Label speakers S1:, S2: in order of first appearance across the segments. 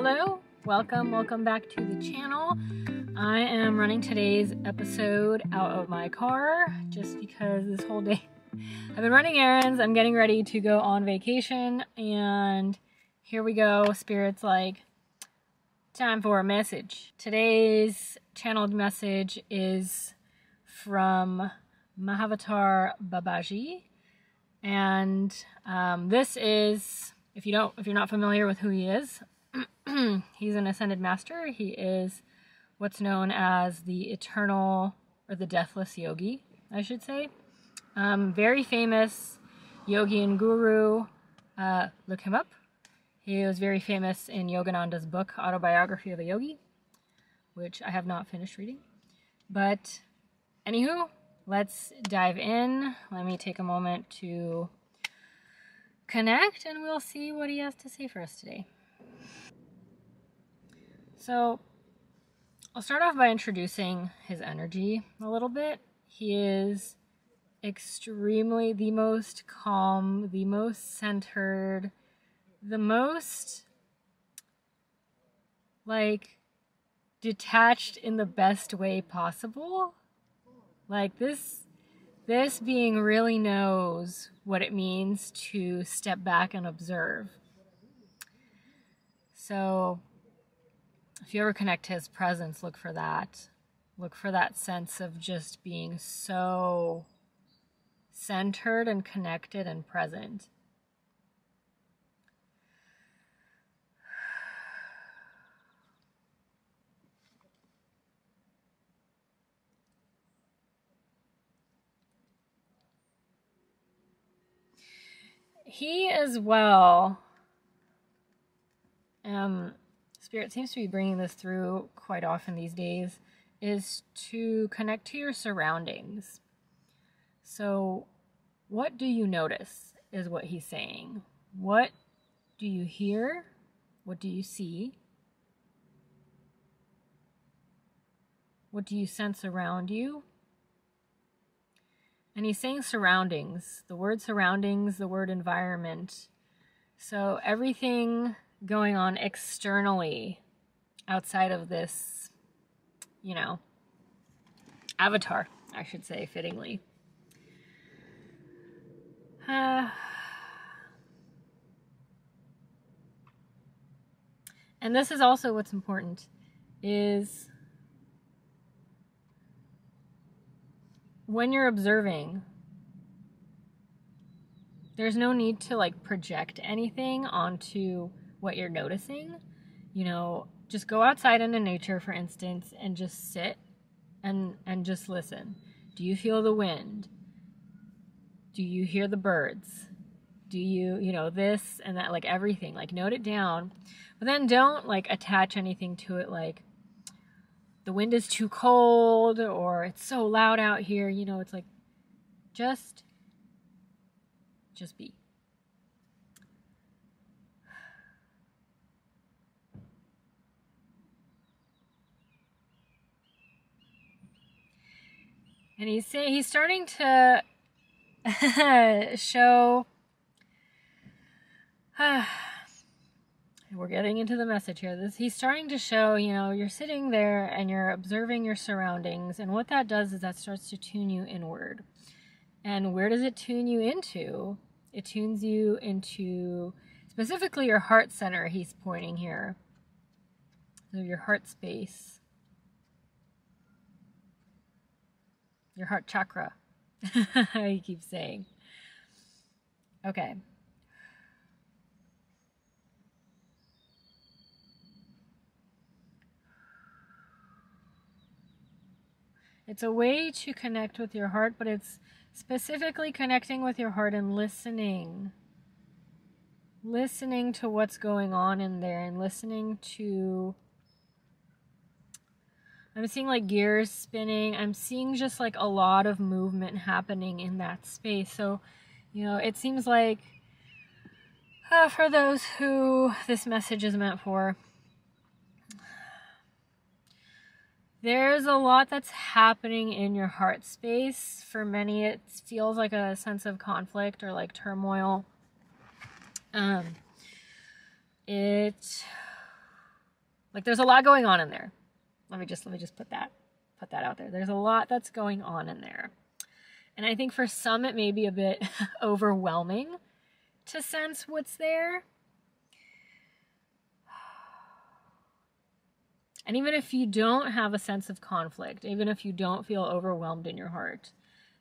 S1: Hello, welcome back to the channel. I am running today's episode out of my car just because this whole day I've been running errands. I'm getting ready to go on vacation, and here we go. Spirit's like, time for a message. Today's channeled message is from Mahavatar Babaji, and this is, if you're not familiar with who he is, he's an ascended master. He is what's known as the eternal, or the deathless yogi, I should say. Very famous yogi and guru. Look him up. He was very famous in Yogananda's book, Autobiography of a Yogi, which I have not finished reading. But anywho, let's dive in. Let me take a moment to connect, and we'll see what he has to say for us today. So I'll start off by introducing his energy a little bit. He is extremely the most calm, the most centered, the most like detached in the best way possible. Like this being really knows what it means to step back and observe. So if you ever connect to his presence, look for that. Look for that sense of just being so centered and connected and present. He as well, Spirit seems to be bringing this through quite often these days, is to connect to your surroundings. So what do you notice is what he's saying. What do you hear? What do you see? What do you sense around you? And he's saying surroundings, the word surroundings, the word environment. So everything going on externally outside of this, avatar, I should say, fittingly. And this is also what's important, is when you're observing, there's no need to project anything onto what you're noticing. Just go outside into nature, for instance, and just sit and just listen. Do you feel the wind? Do you hear the birds? Do you, this and that, everything, note it down, but then don't attach anything to it, like the wind is too cold or it's so loud out here, it's just be. And he's starting to show, we're getting into the message here. He's starting to show, you're sitting there and you're observing your surroundings, and what that does is that starts to tune you inward. And where does it tune you into? It tunes you into specifically your heart center, he's pointing here. So your heart space. Your heart chakra. He keeps saying. Okay. It's a way to connect with your heart, but it's specifically connecting with your heart and listening. Listening to what's going on in there, and listening to, I'm seeing gears spinning. I'm seeing just a lot of movement happening in that space. So, it seems like for those who this message is meant for, there's a lot that's happening in your heart space. For many, it feels like a sense of conflict or turmoil. It Like there's a lot going on in there. Let me just put that out there. There's a lot that's going on in there. And I think for some it may be a bit overwhelming to sense what's there. And even if you don't have a sense of conflict, even if you don't feel overwhelmed in your heart,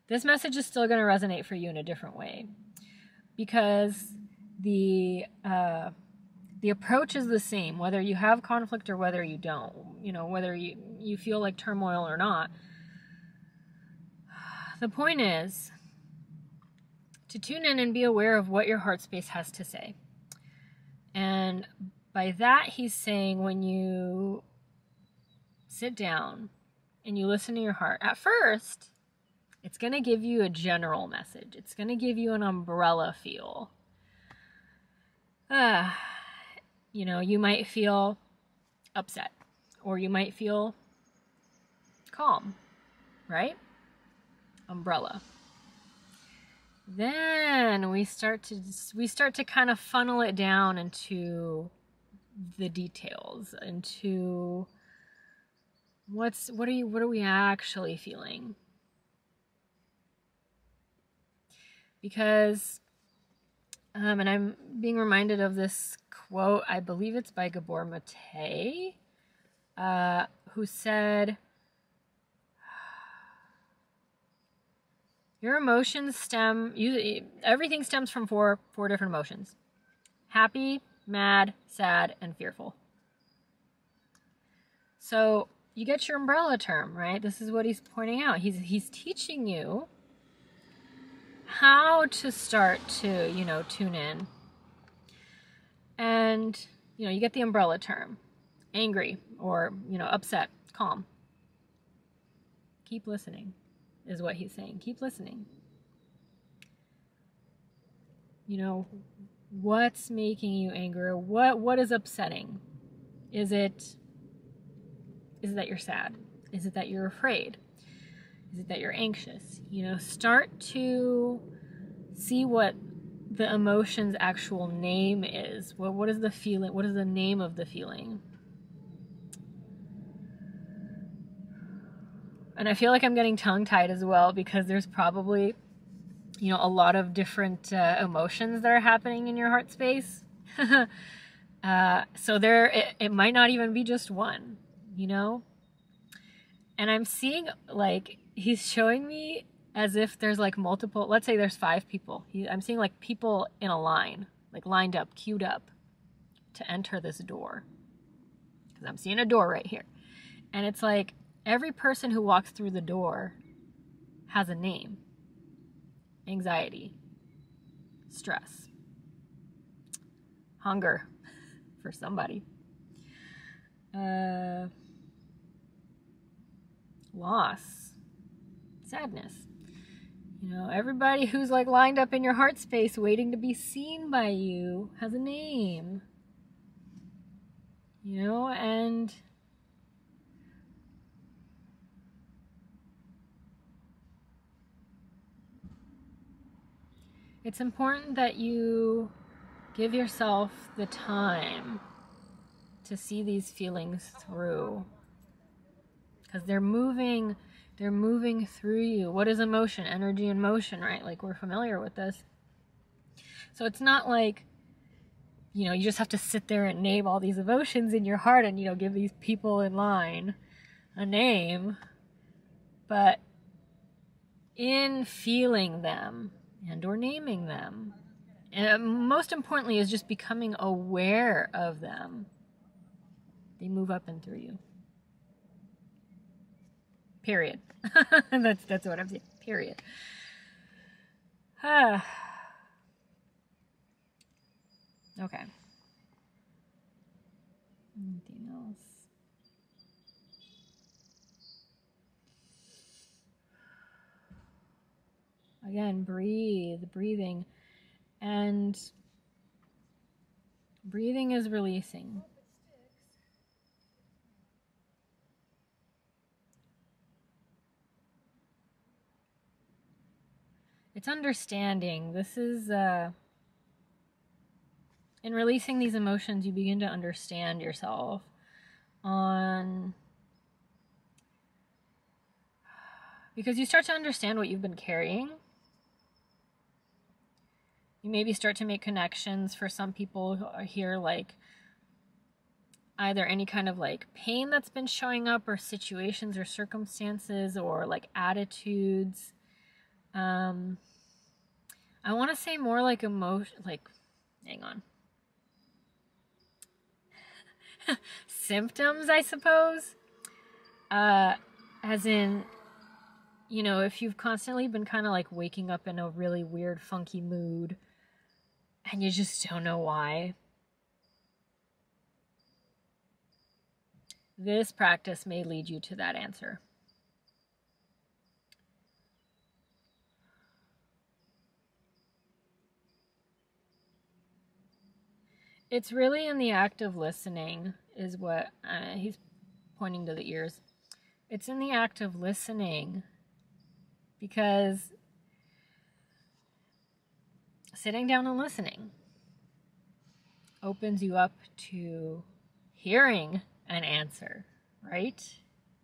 S1: this message is still going to resonate for you in a different way, because the approach is the same, whether you have conflict or whether you don't, whether you feel like turmoil or not. The point is to tune in and be aware of what your heart space has to say. And by that, he's saying when you sit down and you listen to your heart, at first, it's going to give you a general message. It's going to give you an umbrella feel. You might feel upset, or you might feel calm, right? Umbrella. Then we start to kind of funnel it down into the details, into what are we actually feeling? Because and I'm being reminded of this quote, I believe it's by Gabor Mate, who said, your emotions everything stems from four different emotions: happy, mad, sad, and fearful. So you get your umbrella term, right? This is what he's pointing out. He's teaching you how to start to, tune in. And, you get the umbrella term: angry, or, upset, calm. Keep listening is what he's saying. Keep listening. What's making you angry? What is upsetting? Is it that you're sad? Is it that you're afraid? Is it that you're anxious? Start to see what the emotion's actual name is. What is the feeling? What is the name of the feeling? And I feel like I'm getting tongue-tied as well, because there's probably, a lot of different emotions that are happening in your heart space. So it might not even be just one, And I'm seeing, he's showing me as if there's multiple, let's say there's 5 people. I'm seeing people in a line, lined up, queued up to enter this door. Because I'm seeing a door right here. And it's every person who walks through the door has a name: anxiety, stress, hunger for somebody, loss, sadness. Everybody who's lined up in your heart space waiting to be seen by you has a name. And it's important that you give yourself the time to see these feelings through, because they're moving through you. What is emotion? Energy and motion, right? We're familiar with this. So it's not you just have to sit there and name all these emotions in your heart and, give these people in line a name. But in feeling them and or naming them, and most importantly is just becoming aware of them, they move up and through you. Period. That's what I'm saying. Period. Okay. Anything else? Again, breathing. And breathing is releasing. It's understanding. This is, in releasing these emotions, you begin to understand yourself. on, because you start to understand what you've been carrying. You maybe start to make connections for some people who are here, like either any kind of like pain that's been showing up, or situations or circumstances, or like attitudes. I want to say more like emotion, like, hang on. Symptoms, I suppose. As in, you know, if you've constantly been kind of like waking up in a really weird, funky mood, and you just don't know why. This practice may lead you to that answer. It's really in the act of listening is what he's pointing to the ears. It's in the act of listening, because sitting down and listening opens you up to hearing an answer, right?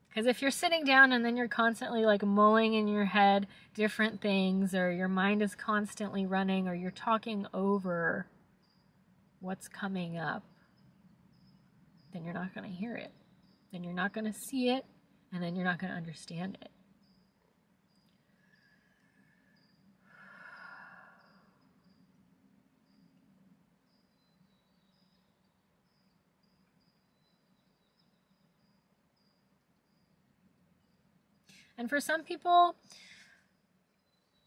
S1: Because if you're sitting down and then you're constantly like mulling in your head different things, or your mind is constantly running, or you're talking over what's coming up, then you're not going to hear it. Then you're not going to see it, and then you're not going to understand it. And for some people,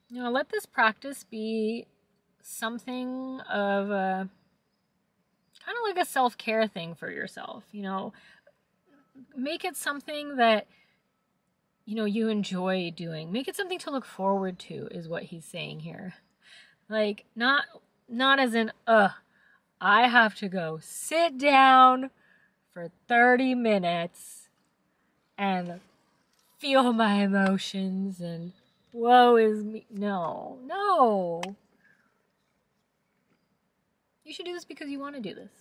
S1: you know, let this practice be something of a kind of like a self-care thing for yourself. You know, make it something that, you know, you enjoy doing. Make it something to look forward to, is what he's saying here. Like, not as in, I have to go sit down for 30 minutes and feel my emotions and woe is me. No. You should do this because you want to do this.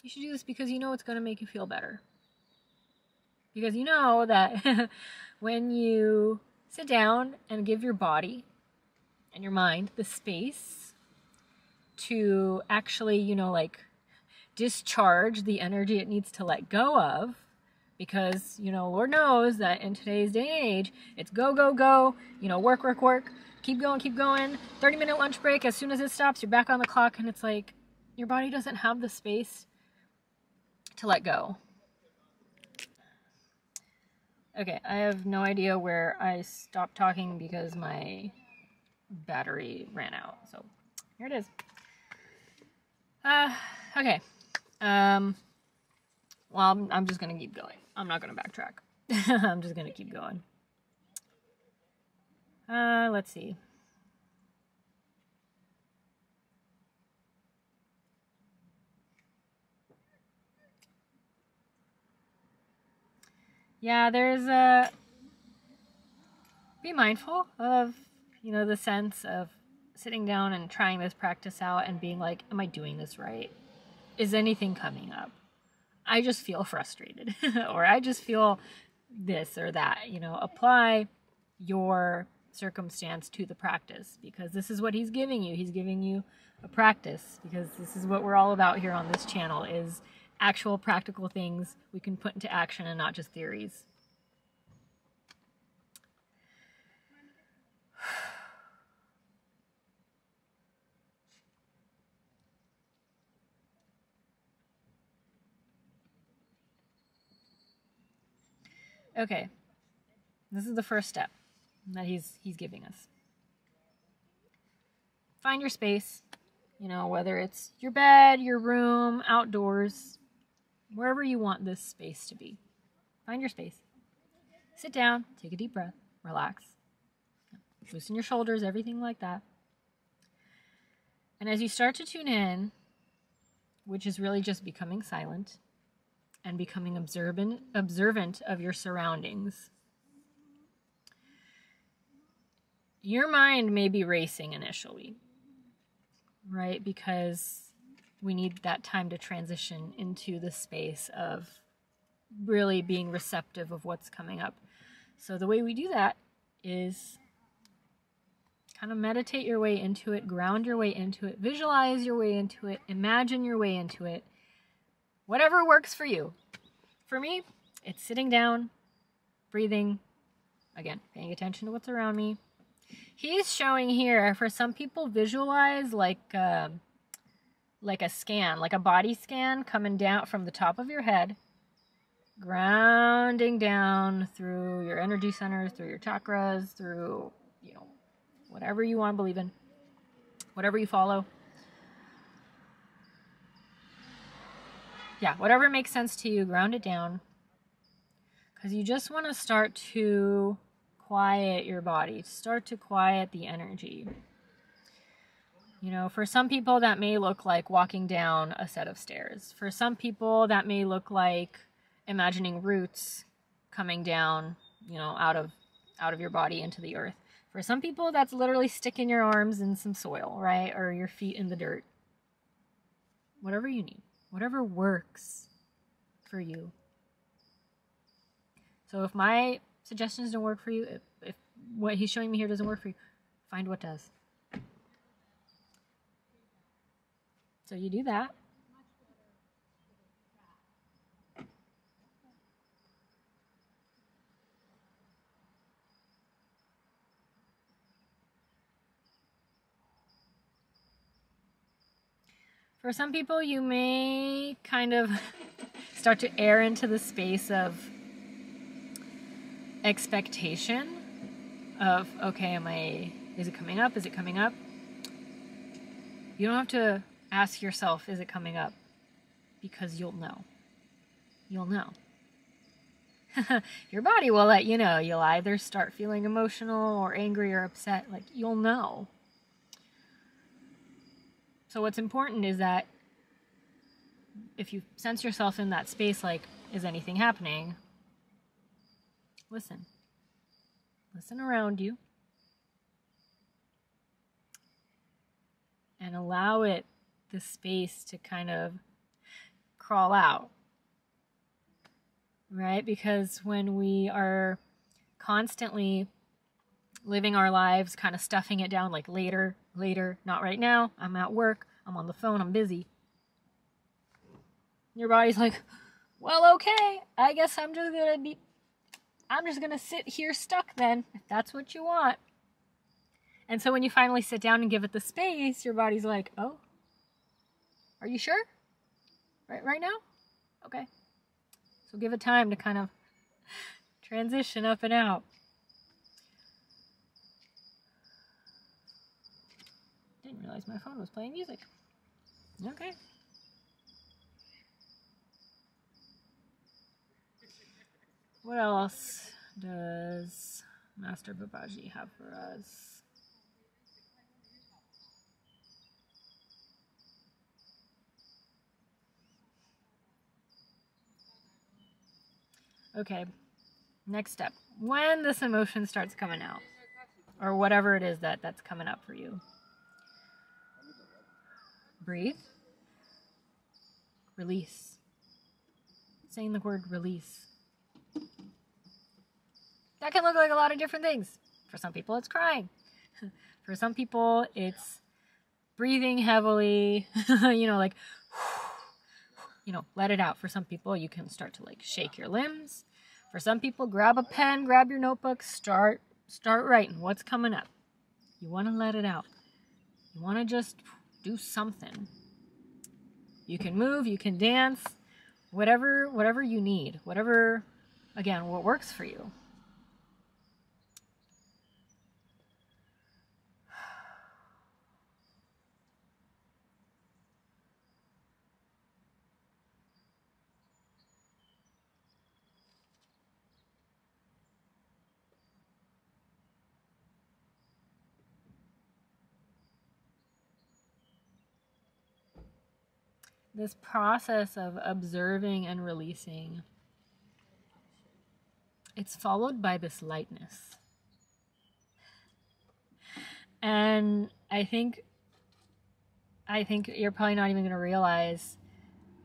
S1: You should do this because you know it's going to make you feel better. Because you know that when you sit down and give your body and your mind the space to actually, you know, like discharge the energy it needs to let go of, because, you know, Lord knows that in today's day and age, it's go, go, go, you know, work, keep going, 30-minute lunch break. As soon as it stops, you're back on the clock, and it's like your body doesn't have the space to let go. Okay, I have no idea where I stopped talking because my battery ran out. So here it is. Okay. Well, I'm just going to keep going. I'm not going to backtrack. I'm just going to keep going. Let's see. Yeah, there's be mindful of, you know, the sense of sitting down and trying this practice out and being like, am I doing this right? Is anything coming up? I just feel frustrated or I just feel this or that. You know, apply your circumstance to the practice, because this is what he's giving you. He's giving you a practice, because this is what we're all about here on this channel, is actual practical things we can put into action and not just theories. Okay, this is the first step that he's giving us. Find your space, you know, whether it's your bed, your room, outdoors, wherever you want this space to be. Find your space. Sit down, take a deep breath, relax, loosen your shoulders, everything like that. And as you start to tune in, which is really just becoming silent and becoming observant of your surroundings, your mind may be racing initially, right? Because we need that time to transition into the space of really being receptive of what's coming up. So the way we do that is kind of meditate your way into it, ground your way into it, visualize your way into it, imagine your way into it, whatever works for you. For me, it's sitting down, breathing, again, paying attention to what's around me. He's showing here, for some people, visualize like a scan, like a body scan coming down from the top of your head, grounding down through your energy centers, through your chakras, through, whatever you want to believe in, whatever you follow. Yeah, whatever makes sense to you, ground it down. Because you just want to start to quiet your body, start to quiet the energy. For some people that may look like walking down a set of stairs. For some people that may look like imagining roots coming down, out of your body into the earth. For some people, that's literally sticking your arms in some soil, right? Or your feet in the dirt. Whatever you need. Whatever works for you. So if my suggestions don't work for you, if what he's showing me here doesn't work for you, find what does. So you do that. For some people, you may kind of start to err into the space of expectation of, okay, is it coming up? Is it coming up? You don't have to ask yourself, is it coming up? Because you'll know. You'll know. Your body will let you know. You'll either start feeling emotional or angry or upset. You'll know. So what's important is that if you sense yourself in that space, is anything happening? Listen. Listen around you. And allow the space to kind of crawl out. Right? Because when we are constantly living our lives, kind of stuffing it down, later, not right now, I'm at work, I'm on the phone, I'm busy. Your body's like, well, okay, I guess I'm just gonna sit here stuck then, if that's what you want. And so when you finally sit down and give it the space, your body's like, oh, are you sure? Right now? Okay. So give it time to kind of transition up and out. Didn't realize my phone was playing music. Okay. What else does Master Babaji have for us? Okay, next step. When this emotion starts coming out, or whatever it is that's coming up for you, breathe. Release. Saying the word release. That can look like a lot of different things. For some people, it's crying. For some people, it's breathing heavily, let it out. For some people, you can start to shake your limbs. For some people, grab a pen, grab your notebook, start writing what's coming up. You want to let it out. You want to just do something. You can move, you can dance, whatever you need, whatever, again, what works for you. This process of observing and releasing, it's followed by this lightness. And I think you're probably not even going to realize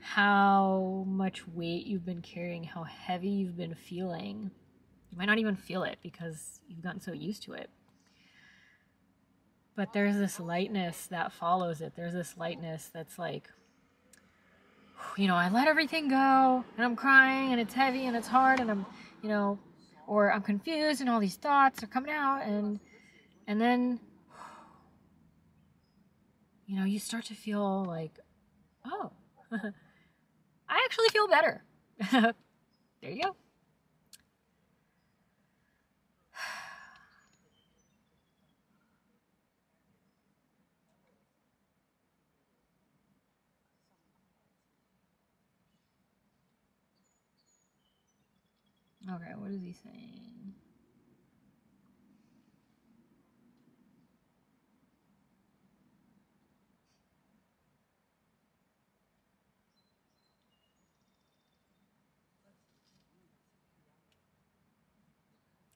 S1: how much weight you've been carrying, how heavy you've been feeling. You might not even feel it because you've gotten so used to it. But there's this lightness that follows it. There's this lightness that's like, you know, I let everything go and I'm crying and it's heavy and it's hard and I'm, you know, or I'm confused and all these thoughts are coming out and then, you know, you start to feel like, oh, I actually feel better. There you go. Okay, what is he saying?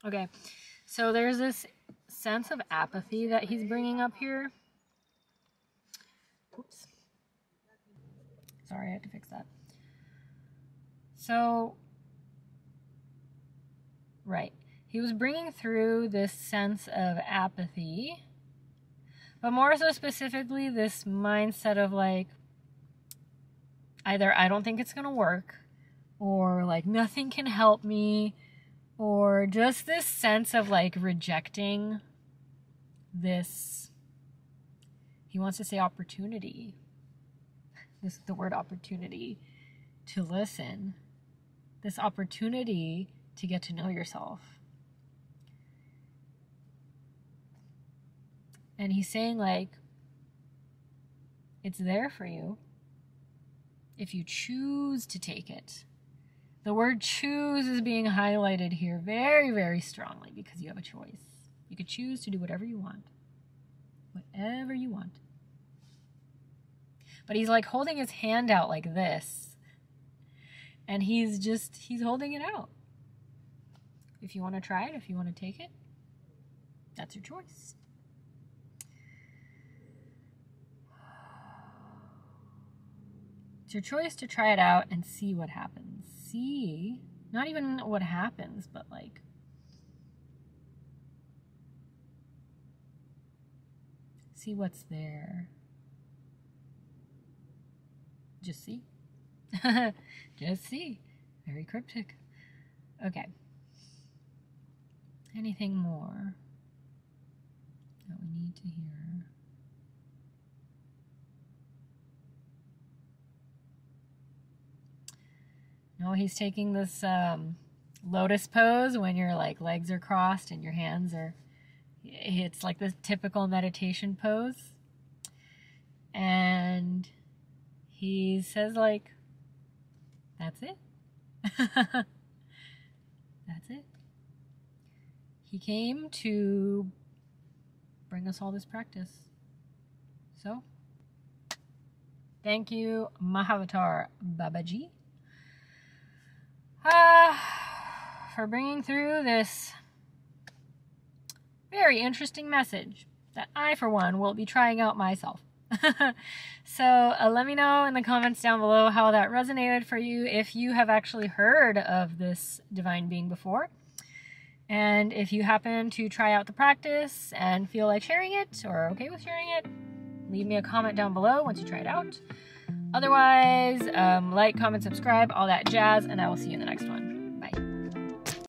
S1: Okay, so there's this sense of apathy that he's bringing up here. Oops. Sorry, I had to fix that. So, right. He was bringing through this sense of apathy, but more so specifically this mindset of like, either I don't think it's going to work, or like nothing can help me, or just this sense of like rejecting this, he wants to say opportunity. This is the word opportunity, to listen. This opportunity to get to know yourself. And he's saying like, it's there for you if you choose to take it. The word choose is being highlighted here very, very strongly because you have a choice. You could choose to do whatever you want. Whatever you want. But he's like holding his hand out like this. And he's holding it out. If you want to try it, if you want to take it, that's your choice. It's your choice to try it out and see what happens. See, not even what happens, but like, see what's there. Just see. Just see. Very cryptic. Okay. Anything more that we need to hear? No, he's taking this lotus pose when your like legs are crossed and your hands are, it's like the typical meditation pose. And he says like, that's it. That's it. He came to bring us all this practice. So, thank you, Mahavatar Babaji, for bringing through this very interesting message that I, for one, will be trying out myself. So let me know in the comments down below how that resonated for you, if you have actually heard of this divine being before, and if you happen to try out the practice and feel like sharing it or are okay with sharing it, leave me a comment down below once you try it out. Otherwise, like, comment, subscribe, all that jazz, and I will see you in the next one.